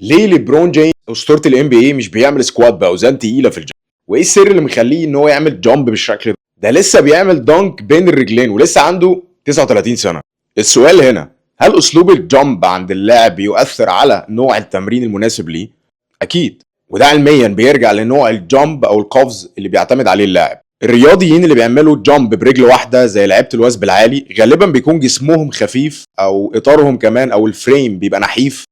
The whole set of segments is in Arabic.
ليه ليبرون جيمس اسطوره الام بي اي مش بيعمل سكوات باوزان تقيله في الجيم؟ وايه السر اللي مخليه ان هو يعمل جامب بالشكل ده؟ ده لسه بيعمل دانك بين الرجلين ولسه عنده 39 سنه. السؤال هنا، هل اسلوب الجامب عند اللاعب بيؤثر على نوع التمرين المناسب ليه؟ اكيد، وده علميا بيرجع لنوع الجامب او القفز اللي بيعتمد عليه اللاعب. الرياضيين اللي بيعملوا جامب برجل واحده زي لعيبه الوثب العالي غالبا بيكون جسمهم خفيف او اطارهم كمان او الفريم بيبقى نحيف،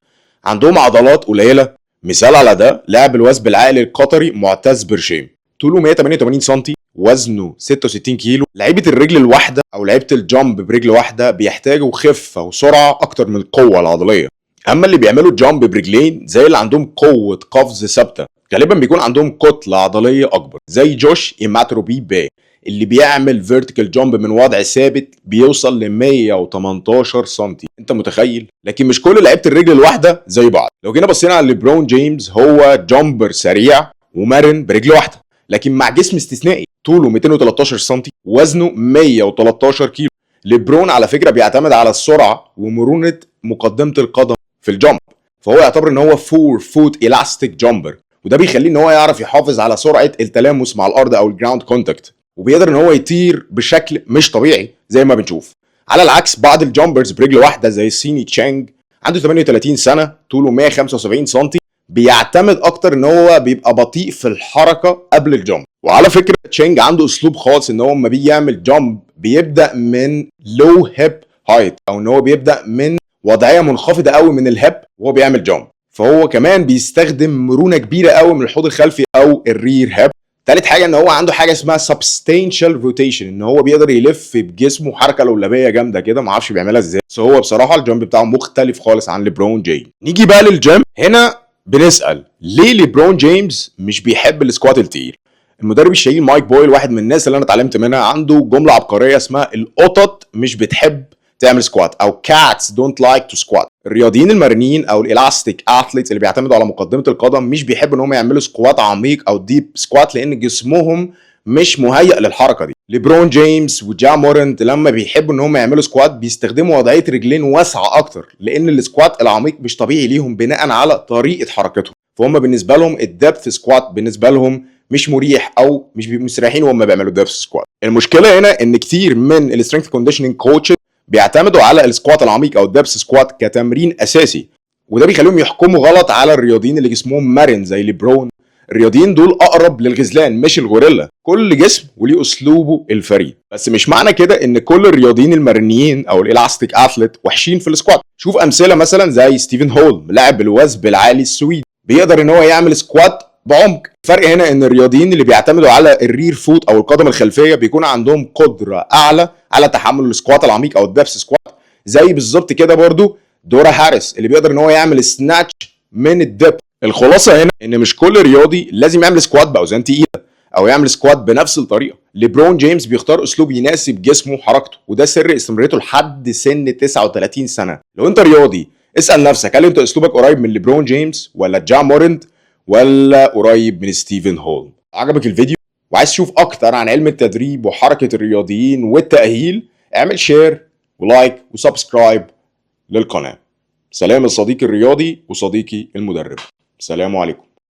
عندهم عضلات قليله. مثال على ده لاعب الوثب العالي القطري معتز برشيم، طوله 188 سم، وزنه 66 كيلو. لعيبه الرجل الواحده او لعيبه الجامب برجل واحده بيحتاجوا خفه وسرعه اكتر من القوه العضليه. اما اللي بيعملوا جامب برجلين زي اللي عندهم قوه قفز ثابته غالبا بيكون عندهم كتله عضليه اكبر، زي جوش ايماتروبي باي اللي بيعمل فيرتيكال جامب من وضع ثابت بيوصل ل 118 سم. انت متخيل؟ لكن مش كل لعيبه الرجل الواحده زي بعض. لو جينا بصينا على ليبرون جيمس، هو جامبر سريع ومرن برجل واحده، لكن مع جسم استثنائي، طوله 213 سم، وزنه 113 كيلو. ليبرون على فكره بيعتمد على السرعه ومرونه مقدمه القدم في الجامب، فهو يعتبر ان هو 4 فوت الاستيك جامبر، وده بيخليه ان هو يعرف يحافظ على سرعه التلامس مع الارض او الجراوند كونتاكت، وبيقدر ان هو يطير بشكل مش طبيعي زي ما بنشوف. على العكس بعض الجامبرز برجل واحده زي سيني تشانج، عنده 38 سنه، طوله 175 سم، بيعتمد اكتر ان هو بيبقى بطيء في الحركه قبل الجامب. وعلى فكره تشانج عنده اسلوب خاص ان هو لما بيجي يعمل جامب بيبدا من لو هيب هايت، او ان هو بيبدا من وضعيه منخفضه قوي من الهيب وهو بيعمل جامب. فهو كمان بيستخدم مرونه كبيره قوي من الحوض الخلفي او الرير هيب. تالت حاجه ان هو عنده حاجه اسمها substantial rotation، ان هو بيقدر يلف بجسمه حركه لولبيه جامده كده، ما اعرفش بيعملها ازاي، بس هو بصراحه الجامب بتاعه مختلف خالص عن ليبرون جيمس. نيجي بقى للجيم. هنا بنسال ليه ليبرون جيمس مش بيحب السكوات التقيل؟ المدرب الشهير مايك بويل، واحد من الناس اللي انا اتعلمت منها، عنده جمله عبقريه اسمها القطط مش بتحب تعمل سكوات، او cats don't like to squat. الرياضيين المرنين او الالاستيك اثليتس اللي بيعتمدوا على مقدمه القدم مش بيحبوا ان هم يعملوا سكوات عميق او ديب سكوات، لان جسمهم مش مهيئ للحركه دي. ليبرون جيمس وجا مورنت لما بيحبوا ان هم يعملوا سكوات بيستخدموا وضعيه رجلين واسعه اكتر، لان السكوات العميق مش طبيعي ليهم بناء على طريقه حركتهم، فهم بالنسبه لهم الدبث سكوات بالنسبه لهم مش مريح او مش مستريحين وهم بيعملوا دبث سكوات. المشكله هنا ان كتير من السترينث كونديشننج كوتش بيعتمدوا على السكوات العميق او الدبس سكوات كتمرين اساسي، وده بيخليهم يحكموا غلط على الرياضيين اللي جسمهم مرن زي ليبرون. الرياضيين دول اقرب للغزلان مش الغوريلا، كل جسم وليه اسلوبه الفريد. بس مش معنى كده ان كل الرياضيين المرنيين او الالاستيك اثليت وحشين في السكوات. شوف امثله مثلا زي ستيفن هول لاعب الوثب العالي السويدي، بيقدر ان هو يعمل سكوات بعمق. الفرق هنا ان الرياضيين اللي بيعتمدوا على الرير فوت او القدم الخلفيه بيكون عندهم قدره اعلى على تحمل السكوات العميق او الدبس سكوات، زي بالظبط كده برضو دورا هاريس اللي بيقدر ان هو يعمل سناتش من الدب. الخلاصه هنا ان مش كل رياضي لازم يعمل سكوات باوزان تقيله او يعمل سكوات بنفس الطريقه. ليبرون جيمس بيختار اسلوب يناسب جسمه وحركته، وده سر استمراريته لحد سن 39 سنه. لو انت رياضي اسال نفسك، هل انت اسلوبك قريب من ليبرون جيمس ولا جا مورنت ولا قريب من ستيفن هول؟ عجبك الفيديو وعايز تشوف اكتر عن علم التدريب وحركه الرياضيين والتاهيل، اعمل شير ولايك وسبسكرايب للقناه. سلام الصديقي الرياضي وصديقي المدرب، سلام عليكم.